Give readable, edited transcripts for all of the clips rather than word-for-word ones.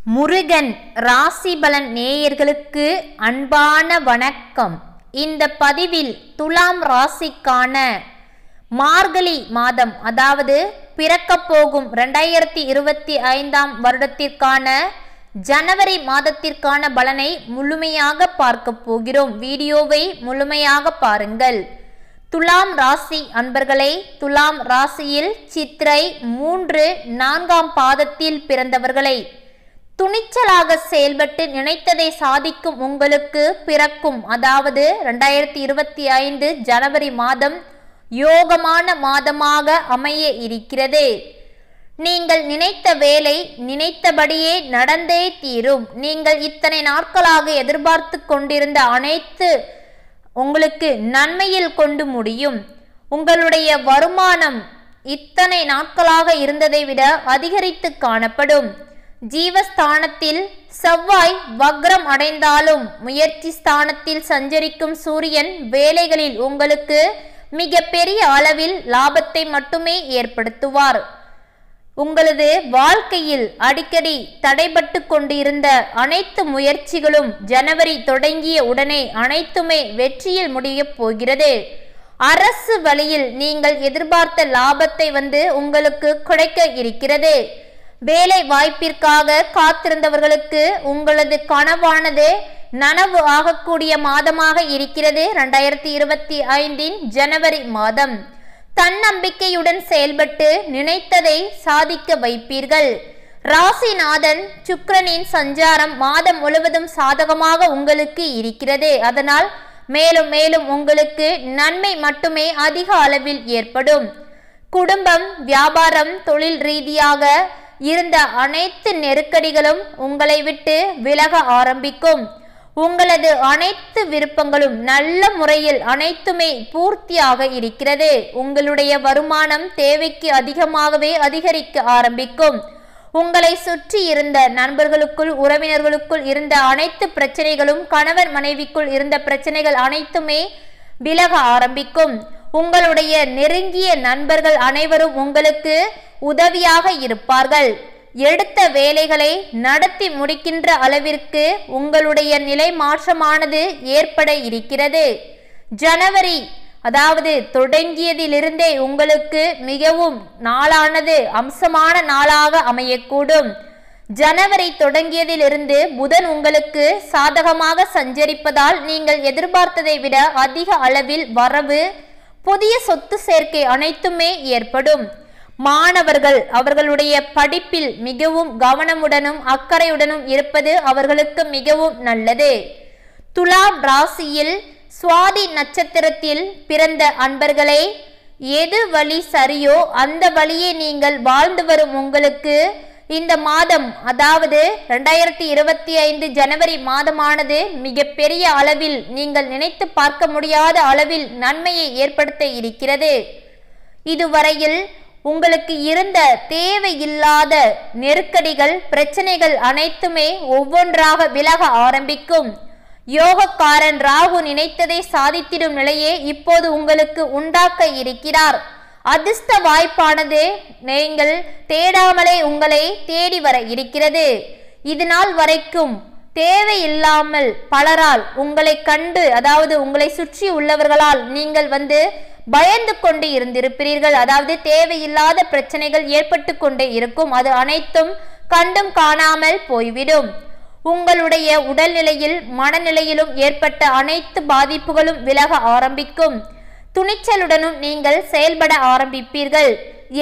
முருகன் ராசி பலன் நேயர்களுக்கு அன்பான வணக்கம். இந்த பதிவில் துலாம் ராசிக்கான மார்கழி மாதம், அதாவது பிறக்கப் போகும் 2025 வருடத்திற்கான ஜனவரி மாதத்திற்கான பலனை முழுமையாக பார்க்க போகிறோம். வீடியோவை முழுமையாக பாருங்கள். துலாம் ராசி அன்பர்களே, துலாம் ராசியில் சித்திரை 3, 4 பாதத்தில் பிறந்தவர்களை துணிச்சலாக செயல்பட்டு நினைத்ததை சாதிக்கும் உங்களுக்கு பிறக்கும், அதாவது 2025 ஜனவரி மாதம் யோகமான மாதமாக அமைய இருக்கிறது. நீங்கள் நினைத்த வேலை நினைத்தபடியே நடந்தே தீரும். நீங்கள் இத்தனை நாட்களாக எதிர்பார்த்து கொண்டிருந்த அனைத்து உங்களுக்கு நன்மையில் கொண்டு முடியும். உங்களுடைய வருமானம் இத்தனை நாட்களாக இருந்ததை விட அதிகரித்து காணப்படும். ஜீவஸ்தானத்தில் செவ்வாய் வக்ரம் அடைந்தாலும் முயற்சி ஸ்தானத்தில் சஞ்சரிக்கும் சூரியன் வேலைகளில் உங்களுக்கு மிக பெரிய அளவில் லாபத்தை மட்டுமே ஏற்படுத்துவார். உங்களது வாழ்க்கையில் அடிக்கடி தடைபட்டு கொண்டிருந்த அனைத்து முயற்சிகளும் ஜனவரி தொடங்கிய உடனே அனைத்துமே வெற்றியில் முடியப் போகிறது. அரசு வழியில் நீங்கள் எதிர்பார்த்த லாபத்தை உங்களுக்கு கிடைக்க இருக்கிறது. வேலை வாய்ப்பிற்காக காத்திருந்தவர்களுக்கு உங்களது கனவானது நனவு ஆகக்கூடிய மாதமாக இருக்கிறது. 2025 ஜனவரி மாதம் தன்னம்பிக்கையுடன் செயல்பட்டு நினைத்ததை சாதிக்க வைப்பீர்கள். ராசிநாதன் சுக்கிரனின் சஞ்சாரம் மாதம் முழுவதும் சாதகமாக உங்களுக்கு இருக்கிறது. அதனால் மேலும் மேலும் உங்களுக்கு நன்மை மட்டுமே அதிக அளவில் ஏற்படும். குடும்பம், வியாபாரம், தொழில் ரீதியாக இருந்த அனைத்து நெருக்கடிகளும் உங்களை விட்டு விலக ஆரம்பிக்கும். உங்களது அனைத்து விருப்பங்களும் நல்ல முறையில் அனைத்துமே பூர்த்தியாக இருக்கிறது. உங்களுடைய வருமானம் தேவைக்கு அதிகமாகவே அதிகரிக்க ஆரம்பிக்கும். உங்களை சுற்றி இருந்த நண்பர்களுக்குள், உறவினர்களுக்குள் இருந்த அனைத்து பிரச்சனைகளும், கணவன் மனைவிக்குள் இருந்த பிரச்சனைகள் அனைத்துமே விலக ஆரம்பிக்கும். உங்களுடைய நெருங்கிய நண்பர்கள் அனைவரும் உங்களுக்கு உதவியாக இருப்பார்கள். எடுத்த வேலைகளை நடத்தி முடிக்கின்ற அளவிற்கு உங்களுடைய நிலை மாற்றமானது ஏற்பட இருக்கிறது. ஜனவரி அதாவது தொடங்கியதிலிருந்தே உங்களுக்கு மிகவும் நாளானது அம்சமான நாளாக அமையக்கூடும். ஜனவரி தொடங்கியதிலிருந்து புதன் உங்களுக்கு சாதகமாக சஞ்சரிப்பதால் நீங்கள் எதிர்பார்த்ததை விட அதிக அளவில் வரவு, புதிய சொத்து சேர்க்கை அனைத்துமே ஏற்படும். மாணவர்கள் அவர்களுடைய படிப்பில் மிகவும் கவனமுடனும் அக்கறையுடனும் இருப்பது அவர்களுக்கு மிகவும் நல்லது. துலாம் ராசியில் சுவாதி நட்சத்திரத்தில் பிறந்த அன்பர்களே, எது வழி சரியோ அந்த வழியை நீங்கள் வாழ்ந்து வரும் உங்களுக்கு இந்த மாதம், அதாவது 2025 ஜனவரி மாதமானது மிக பெரிய அளவில் நீங்கள் நினைத்து பார்க்க முடியாத அளவில் நன்மையை ஏற்படுத்த இருக்கிறது. இதுவரையில் உங்களுக்கு இருந்த தேவையில்லாத நெருக்கடிகள், பிரச்சனைகள் அனைத்துமே ஒவ்வொன்றாக விலக ஆரம்பிக்கும். யோகக்காரன் ராகு நினைத்ததை சாதித்திடும் நிலையே இப்போது உங்களுக்கு உண்டாக்க இருக்கிறார். அதிர்ஷ்ட வாய்ப்பானது நீங்கள் தேடாமலே உங்களை தேடி வர இருக்கிறது. இது நாள் வரைக்கும் தேவையில்லாமல் பலரால் உங்களை கண்டு, அதாவது உங்களை சுற்றி உள்ளவர்களால் நீங்கள் பயந்து கொண்டு இருந்திருப்பீர்கள். அதாவது தேவையில்லாத பிரச்சனைகள் ஏற்பட்டு கொண்டே இருக்கும். அது அனைத்தும் கண்டும் காணாமல் போய்விடும். உங்களுடைய உடல்நிலையில், மனநிலையிலும் ஏற்பட்ட அனைத்து பாதிப்புகளும் விலக ஆரம்பிக்கும். துணிச்சலுடனும் நீங்கள் செயல்பட ஆரம்பிப்பீர்கள்.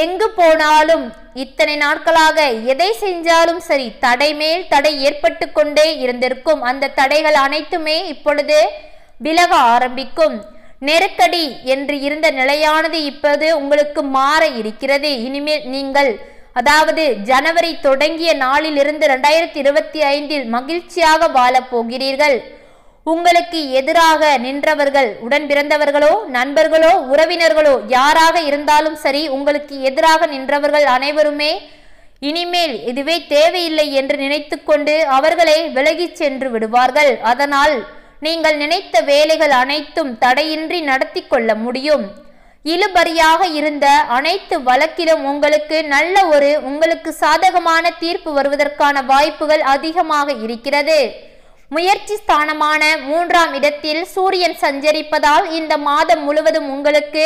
எங்கு போனாலும் இத்தனை நாட்களாக எதை செஞ்சாலும் சரி, தடை மேல் தடை ஏற்பட்டு கொண்டே இருந்திருக்கும். அந்த தடைகள் அனைத்துமே இப்பொழுது விலக ஆரம்பிக்கும். நெருக்கடி என்று இருந்த நிலையானது இப்போது உங்களுக்கு மாற இருக்கிறது. இனிமேல் நீங்கள், அதாவது ஜனவரி தொடங்கிய நாளிலிருந்து 2025 மகிழ்ச்சியாக வாழப் போகிறீர்கள். உங்களுக்கு எதிராக நின்றவர்கள், உடன் பிறந்தவர்களோ, நண்பர்களோ, உறவினர்களோ யாராக இருந்தாலும் சரி, உங்களுக்கு எதிராக நின்றவர்கள் அனைவருமே இனிமேல் இதுவே தேவையில்லை என்று நினைத்து கொண்டு அவர்களை விலகிச் சென்று விடுவார்கள். அதனால் நீங்கள் நினைத்த வேலைகள் அனைத்தும் தடையின்றி நடத்தி கொள்ள முடியும். இழுபறியாக இருந்த அனைத்து வழக்கிலும் உங்களுக்கு சாதகமான தீர்ப்பு வருவதற்கான வாய்ப்புகள் அதிகமாக இருக்கிறது. முயற்சி ஸ்தானமான 3ஆம் இடத்தில் சூரியன் சஞ்சரிப்பதால் இந்த மாதம் முழுவதும் உங்களுக்கு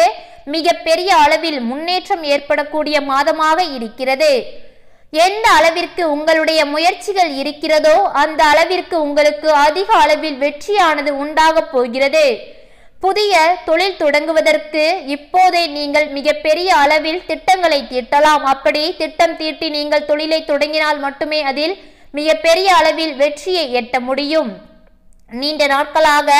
மிக பெரிய அளவில் முன்னேற்றம் ஏற்படக்கூடிய மாதமாக இருக்கிறது. எந்த அளவிற்கு உங்களுடைய முயற்சிகள் இருக்கிறதோ அந்த அளவிற்கு உங்களுக்கு அதிக அளவில் வெற்றியானது உண்டாக போகிறது. புதிய தொழில் தொடங்குவதற்கு இப்போதே நீங்கள் மிக பெரிய அளவில் திட்டங்களை தீட்டலாம். அப்படி திட்டம் தீட்டி நீங்கள் தொழிலை தொடங்கினால் மட்டுமே அதில் மிக பெரிய அளவில் வெற்றியை எட்ட முடியும். நீண்ட நாட்களாக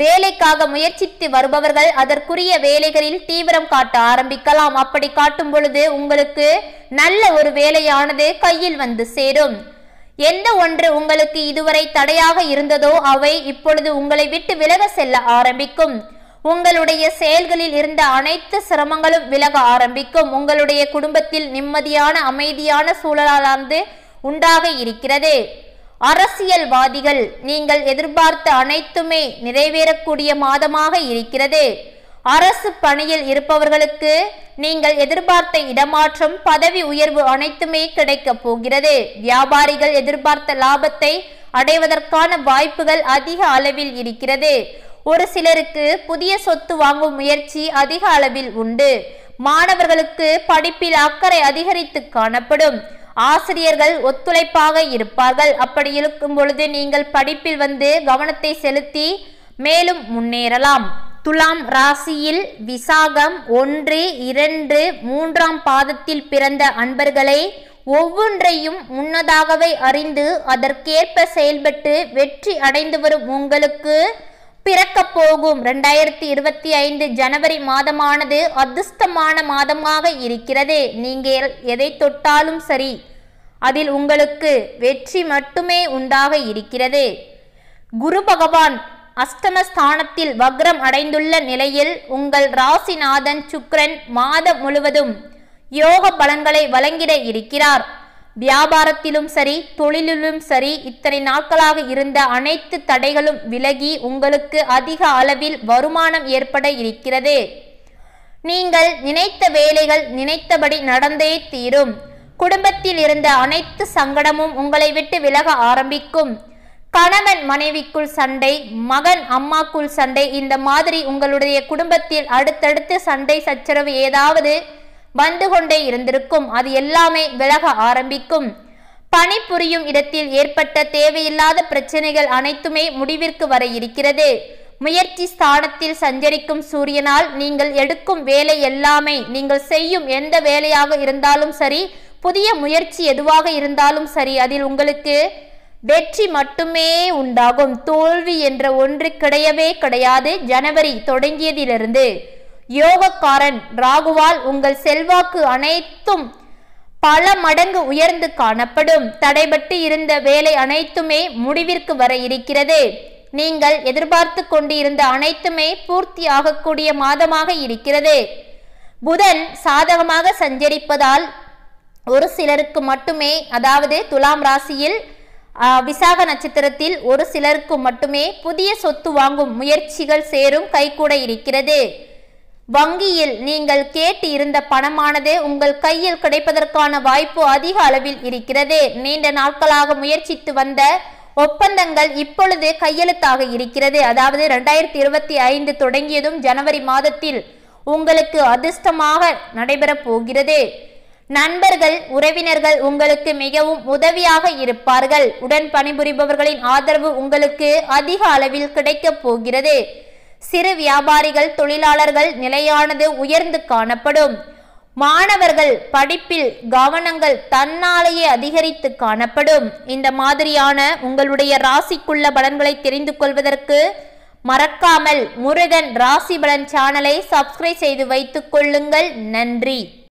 வேலைக்காக முயற்சித்து வருபவர்கள் அதற்குரிய வேலைகளில் தீவிரம் காட்ட ஆரம்பிக்கலாம். அப்படி காட்டும் பொழுது உங்களுக்கு நல்ல ஒரு வேலையானது கையில் வந்து சேரும். எந்த ஒன்று உங்களுக்கு இதுவரை தடையாக இருந்ததோ அவை இப்பொழுது உங்களை விட்டு விலக செல்ல ஆரம்பிக்கும். உங்களுடைய செயல்களில் இருந்த அனைத்து சிரமங்களும் விலக ஆரம்பிக்கும். உங்களுடைய குடும்பத்தில் நிம்மதியான அமைதியான சூழலானது உண்டாக இருக்கிறது. அரசியல்வாதிகள், நீங்கள் எதிர்பார்த்த அனைத்துமே நிறைவேறக்கூடிய மாதமாக இருக்கிறது. அரசு பணியில் இருப்பவர்களுக்கு நீங்கள் எதிர்பார்த்த இடமாற்றம், பதவி உயர்வு அனைத்துமே கிடைக்க போகிறது. வியாபாரிகள் எதிர்பார்த்த லாபத்தை அடைவதற்கான வாய்ப்புகள் அதிக அளவில் இருக்கிறது. ஒரு சிலருக்கு புதிய சொத்து வாங்கும் முயற்சி அதிக அளவில் உண்டு. மாணவர்களுக்கு படிப்பில் அக்கறை அதிகரித்து காணப்படும். ஆசிரியர்கள் ஒத்துழைப்பாக இருப்பார்கள். அப்படி இருக்கும் பொழுது நீங்கள் படிப்பில் கவனத்தை செலுத்தி மேலும் முன்னேறலாம். துலாம் ராசியில் விசாகம் 1, 2, 3ஆம் பாதத்தில் பிறந்த அன்பர்களை ஒவ்வொன்றையும் முன்னதாகவே அறிந்து அதற்கேற்ப செயல்பட்டு வெற்றி அடைந்து வரும் உங்களுக்கு பிறக்க போகும் 2025 ஜனவரி மாதமானது அதிர்ஷ்டமான மாதமாக இருக்கிறது. நீங்கள் எதை தொட்டாலும் சரி அதில் உங்களுக்கு வெற்றி மட்டுமே உண்டாக இருக்கிறது. குரு பகவான் அஷ்டமஸ்தானத்தில் வக்ரம் அடைந்துள்ள நிலையில் உங்கள் ராசிநாதன் சுக்கிரன் மாதம் முழுவதும் யோக பலன்களை வழங்கிட இருக்கிறார். வியாபாரத்திலும் சரி தொழிலிலும் சரி இத்தனை நாட்களாக இருந்த அனைத்து தடைகளும் விலகி உங்களுக்கு அதிக அளவில் வருமானம் ஏற்பட இருக்கிறது. நீங்கள் நினைத்த வேலைகள் நினைத்தபடி நடந்தே தீரும். குடும்பத்தில் இருந்த அனைத்து சங்கடமும் உங்களை விட்டு விலக ஆரம்பிக்கும். கணவன் மனைவிக்குள் சண்டை, மகன் அம்மாக்குள் சண்டை, இந்த மாதிரி உங்களுடைய குடும்பத்தில் அடுத்தடுத்து சண்டை சச்சரவு ஏதாவது வந்து கொண்டே இருந்திருக்கும். அது எல்லாமே விலக ஆரம்பிக்கும். பணிபுரியும் இடத்தில் ஏற்பட்ட தேவையில்லாத பிரச்சனைகள் அனைத்துமே முடிவிற்கு வர இருக்கிறது. முயற்சி ஸ்தானத்தில் சஞ்சரிக்கும் சூரியனால் நீங்கள் எடுக்கும் வேலை எல்லாமே, நீங்கள் செய்யும் எந்த வேலையாக இருந்தாலும் சரி, புதிய முயற்சி எதுவாக இருந்தாலும் சரி, அதில் உங்களுக்கு வெற்றி மட்டுமே உண்டாகும். தோல்வி என்ற ஒன்று கிடையவே கிடையாது. ஜனவரி தொடங்கியதிலிருந்து யோகக்காரன் ராகுவால் உங்கள் செல்வாக்கு அனைத்தும் பல மடங்கு உயர்ந்து காணப்படும். தடைபட்டு இருந்த வேலை அனைத்துமே முடிவிற்கு வர இருக்கிறது. நீங்கள் எதிர்பார்த்து கொண்டிருந்த அனைத்துமே பூர்த்தி ஆகக்கூடிய மாதமாக இருக்கிறது. புதன் சாதகமாக சஞ்சரிப்பதால் ஒரு சிலருக்கு மட்டுமே, அதாவது துலாம் ராசியில் விசாக நட்சத்திரத்தில் ஒரு சிலருக்கு மட்டுமே புதிய சொத்து வாங்கும் முயற்சிகள் சேரும் கைகூட இருக்கிறது. வங்கியில் நீங்கள் கேட்டு இருந்த பணமானது உங்கள் கையில் கிடைப்பதற்கான வாய்ப்பு அதிக அளவில் இருக்கிறது. நீண்ட நாட்களாக முயற்சித்து வந்த ஒப்பந்தங்கள் இப்பொழுது கையெழுத்தாக இருக்கிறது. அதாவது 2025 தொடங்கியதும் ஜனவரி மாதத்தில் உங்களுக்கு அதிர்ஷ்டமாக நடைபெறப் போகிறது. நண்பர்கள் உறவினர்கள் உங்களுக்கு மிகவும் உதவியாக இருப்பார்கள். உடன் பணிபுரிபவர்களின் ஆதரவு உங்களுக்கு அதிக அளவில் கிடைக்கப் போகிறது. சிறு வியாபாரிகள் தொழிலாளர்கள் நிலையானது உயர்ந்து காணப்படும். மாணவர்கள் படிப்பில் கவனங்கள் தன்னாலேயே அதிகரித்து காணப்படும். இந்த மாதிரியான உங்களுடைய ராசிக்குள்ள பலன்களை தெரிந்து கொள்வதற்கு மறக்காமல் முருகன் ராசி பலன் சேனலை சப்ஸ்கிரைப் செய்து வைத்துக் கொள்ளுங்கள். நன்றி.